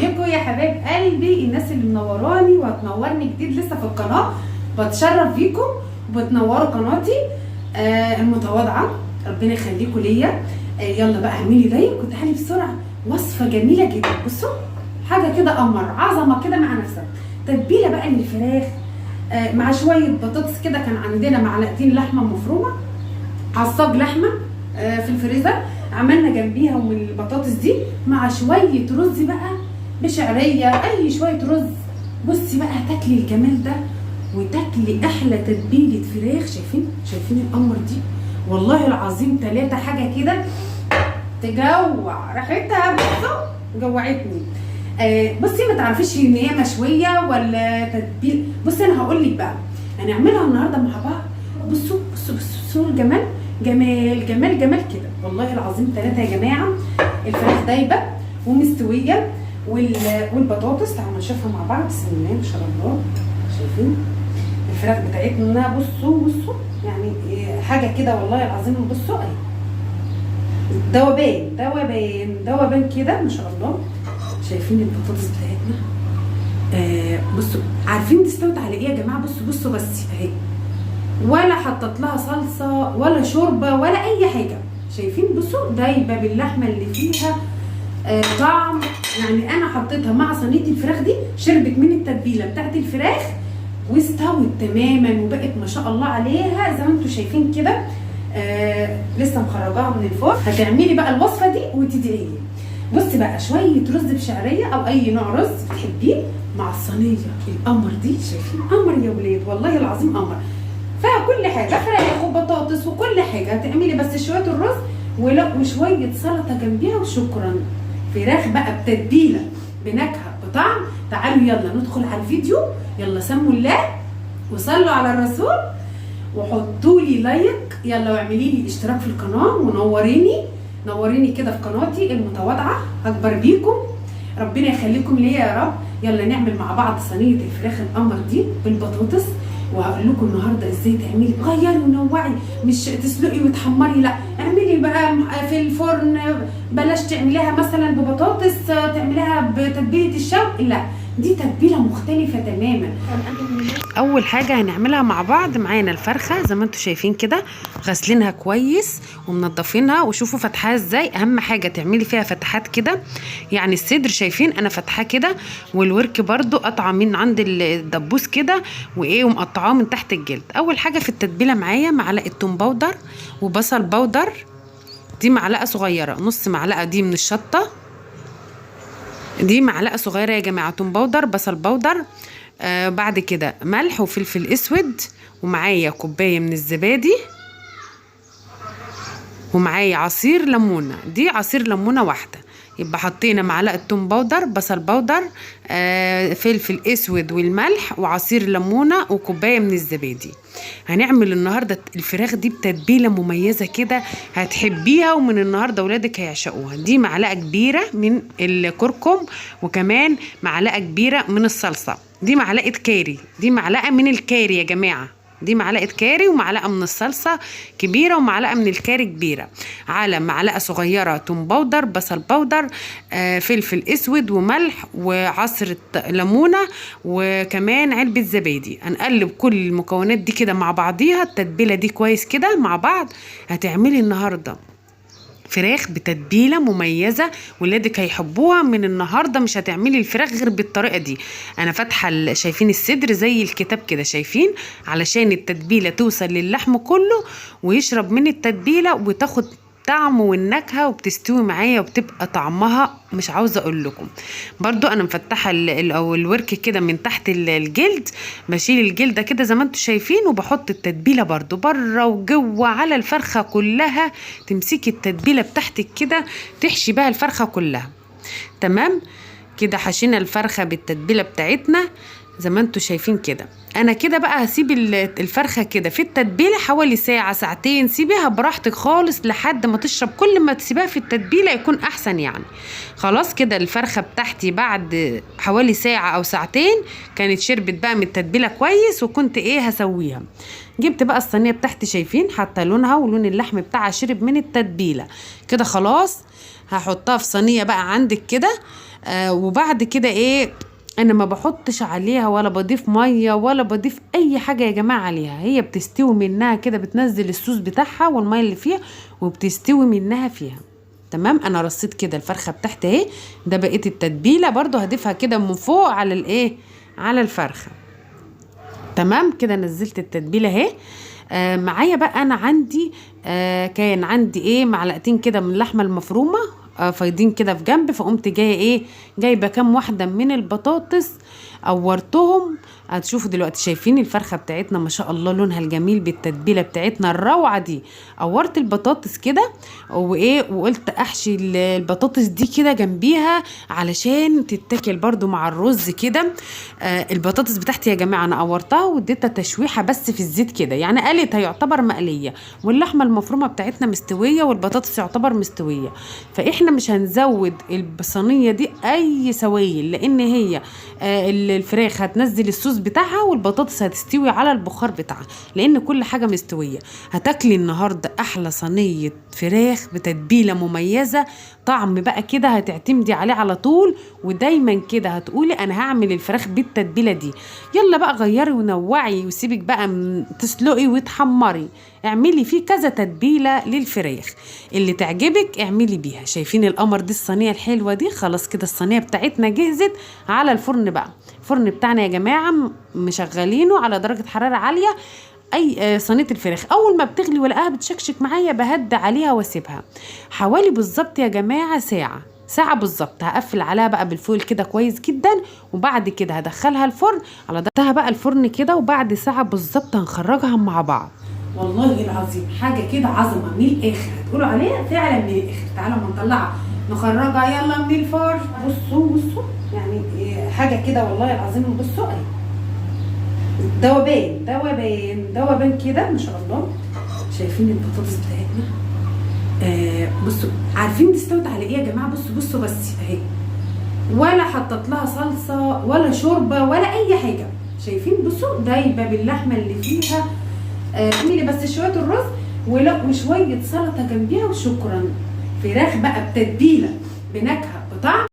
ازيكم يا حبايب قلبي، الناس اللي منوراني وهتنورني جديد لسه في القناه. بتشرف بيكم وبتنوروا قناتي المتواضعه. ربنا يخليكم ليا. يلا بقى اعملي لايك وتعالي بسرعه. وصفه جميله جدا، بصوا حاجه كده قمر عظمه كده مع نفسها. تتبيله بقى للفراخ مع شويه بطاطس كده. كان عندنا معلقتين لحمه مفرومه، عصاج لحمه في الفريزر، عملنا جنبيها ومن البطاطس دي مع شويه رز بقى بشعريه، اي شويه رز. بصي بقى تاكلي الجمال ده وتاكلي احلى تتبيله فراخ. شايفين القمر دي؟ والله العظيم 3 حاجه كده تجوع. ريحتها بصوا جوعتني. بصي ما تعرفيش ان هي مشويه ولا تتبيل. بصي انا هقول لك بقى هنعملها النهارده مع بعض. بصوا الجمال، جمال كده. والله العظيم 3 يا جماعه. الفراخ دايبه ومستويه والبطاطس. تعالوا نشوفها مع بعض. بسم الله ما شاء الله. شايفين الفراخ بتاعتنا؟ بصوا يعني حاجه كده والله العظيم. بصوا اهي دوبان كده ما شاء الله. شايفين البطاطس بتاعتنا؟ بصوا عارفين تستوت على ايه يا جماعه؟ بصوا بس اهي، ولا حطت لها صلصه ولا شوربه ولا اي حاجه. شايفين؟ بصوا دايبه باللحمه اللي فيها طعم. يعني انا حطيتها مع صينيه الفراخ دي، شربت من التتبيله بتاعت الفراخ واستوت تماما وبقت ما شاء الله عليها زي ما انتم شايفين كده. لسه مخرجاها من الفرن. هتعملي بقى الوصفه دي وتدعي لي. بصي بقى شويه رز بشعريه او اي نوع رز بتحبيه مع الصينيه القمر دي. شايفين قمر يا ولاد؟ والله العظيم قمر. فيها كل حاجه، فراخ وبطاطس وكل حاجه. هتعملي بس شويه الرز وشويه سلطه جنبيها وشكرا. فراخ بقى بتتبيله بنكهه بطعم. تعالوا يلا ندخل على الفيديو. يلا سموا الله وصلوا على الرسول وحطوا لي لايك. يلا واعملي لي اشتراك في القناه ونوريني كده في قناتي المتواضعه. اكبر بيكم، ربنا يخليكم ليا يا رب. يلا نعمل مع بعض صينيه الفراخ القمر دي بالبطاطس، وهقول لكم النهارده ازاي تعملي. غيري ونوعي، مش تسلقي وتحمري، لا اعملي بقى في الفرن. بلاش تعمليها مثلا ببطاطس تعمليها بتتبيله الشوك، لا دي تتبيله مختلفه تماما. اول حاجه هنعملها مع بعض، معانا الفرخه زي ما انتم شايفين كده، غسلينها كويس ومنضفينها. وشوفوا فتحها ازاي. اهم حاجه تعملي فيها فتحات كده، يعني الصدر شايفين انا فتحاه كده، والورك برده قطعه من عند الدبوس كده ومقطعاه من تحت الجلد. اول حاجه في التتبيله معايا معلقه توم باودر وبصل باودر، دي معلقه صغيره. نص معلقه دي من الشطه، دي معلقه صغيره يا جماعه. توم باودر، بصل باودر. بعد كده ملح وفلفل اسود، ومعايا كوبايه من الزبادي، ومعايا عصير ليمونه. دي عصير ليمونه واحده. يبقى حطينا معلقه توم باودر، بصل باودر، فلفل اسود والملح وعصير ليمونه وكوبايه من الزبادي. هنعمل النهارده الفراخ دي بتتبيله مميزه كده هتحبيها، ومن النهارده ولادك هيعشقوها. دي معلقه كبيره من الكركم، وكمان معلقه كبيره من الصلصه. دي معلقه كاري، دي معلقه من الكاري يا جماعه. دي معلقه كاري ومعلقه من الصلصه كبيره ومعلقه من الكاري كبيره، على معلقه صغيره توم باودر، بصل باودر، فلفل اسود وملح وعصره ليمونه وكمان علبه زبادي. هنقلب كل المكونات دي كده مع بعضيها، التتبيله دي كويس كده مع بعض. هتعملي النهارده فراخ بتتبيله مميزه ولادك هيحبوها. من النهارده مش هتعملي الفراخ غير بالطريقه دي. انا فاتحه شايفين الصدر زي الكتاب كده، شايفين؟ علشان التتبيله توصل للحم كله ويشرب من التتبيله وتاخد طعم والنكهه وبتستوي معايا وبتبقى طعمها مش عاوزه اقول لكم. برضو انا مفتحه الورك كده من تحت الجلد، بشيل الجلده كده زي ما انتم شايفين، وبحط التتبيله برضو بره وجوه على الفرخه كلها. تمسكي التتبيله بتاعتك كده تحشي بها الفرخه كلها. تمام كده، حشينا الفرخه بالتتبيله بتاعتنا زي ما انتم شايفين كده. انا كده بقى هسيب الفرخه كده في التتبيله حوالي ساعه ساعتين. سيبيها براحتك خالص لحد ما تشرب. كل ما تسيبها في التتبيله يكون احسن يعني. خلاص كده الفرخه بتاعتي بعد حوالي ساعه او ساعتين كانت شربت بقى من التتبيله كويس، وكنت هسويها. جبت بقى الصينيه بتاعتي، شايفين؟ حتى لونها ولون اللحم بتاعها شرب من التتبيله كده. خلاص هحطها في صينيه بقى عندك كده. وبعد كده ايه، انا ما بحطش عليها ولا بضيف ميه ولا بضيف اي حاجه يا جماعه عليها، هي بتستوي منها كده، بتنزل الصوص بتاعها والميه اللي فيها وبتستوي منها فيها. تمام. انا رصيت كده الفرخه بتاعتي اهي، ده بقيه التتبيله برضو هضيفها كده من فوق على الايه، على الفرخه. تمام كده نزلت التتبيله اهي. معايا بقى انا عندي كان عندي ايه، معلقتين كده من اللحمه المفرومه فايضين كده في جنب، فقمت جايه ايه، جايبه كام واحده من البطاطس قورتهم. هتشوفوا دلوقتي، شايفين الفرخه بتاعتنا ما شاء الله لونها الجميل بالتتبيله بتاعتنا الروعه دي. قورت البطاطس كده وايه، وقلت احشي البطاطس دي كده جنبيها علشان تتاكل برضو مع الرز كده. البطاطس بتاعتي يا جماعه انا قورتها واديتها تشويحه بس في الزيت كده، يعني قالت هيعتبر مقليه، واللحمه المفرومه بتاعتنا مستويه والبطاطس يعتبر مستويه. فاحنا مش هنزود الصينيه دي اي سوائل، لان هي الفراخ هتنزل الصوص بتاعها والبطاطس هتستوي على البخار بتاعها، لان كل حاجه مستويه. هتاكلي النهارده احلى صينيه فراخ بتتبيله مميزه، طعم بقى كده هتعتمدي عليه على طول، ودايما كده هتقولي انا هعمل الفراخ بالتتبيله دي. يلا بقى غيري ونوعي وسيبك بقى تسلقي وتحمري، اعملي فيه كذا تتبيله للفراخ اللي تعجبك اعملي بيها. شايفين القمر دي الصينيه الحلوه دي؟ خلاص كده الصينيه بتاعتنا جهزت على الفرن بقى. الفرن بتاعنا يا جماعه مشغلينه على درجه حراره عاليه. اي صينيه الفراخ اول ما بتغلي ولاقاها بتشكشك معايا بهدي عليها واسيبها حوالي بالظبط يا جماعه ساعه بالظبط. هقفل عليها بقى بالفويل كده كويس جدا، وبعد كده هدخلها الفرن على درجتها بقى الفرن كده، وبعد ساعه بالظبط هنخرجها مع بعض. والله العظيم حاجه كده عظمه من الاخر، هتقولوا عليها فعلا من الاخر. تعالوا ما نطلعها نخرجها يلا من الفرن. بصوا يعني حاجه كده والله العظيم. بصوا اهي دوبان كده ما شاء الله. شايفين البطاطس بتاعتنا؟ بصوا عارفين دي استوت على ايه يا جماعه؟ بصوا بس اهي، ولا حطت لها صلصه ولا شوربه ولا اي حاجه. شايفين؟ بصوا دايبه باللحمه اللي فيها. اعملي بس شويه الرز وشويه سلطه جنبيها وشكرا. فراخ بقى بتتبيله بنكهه بطعم.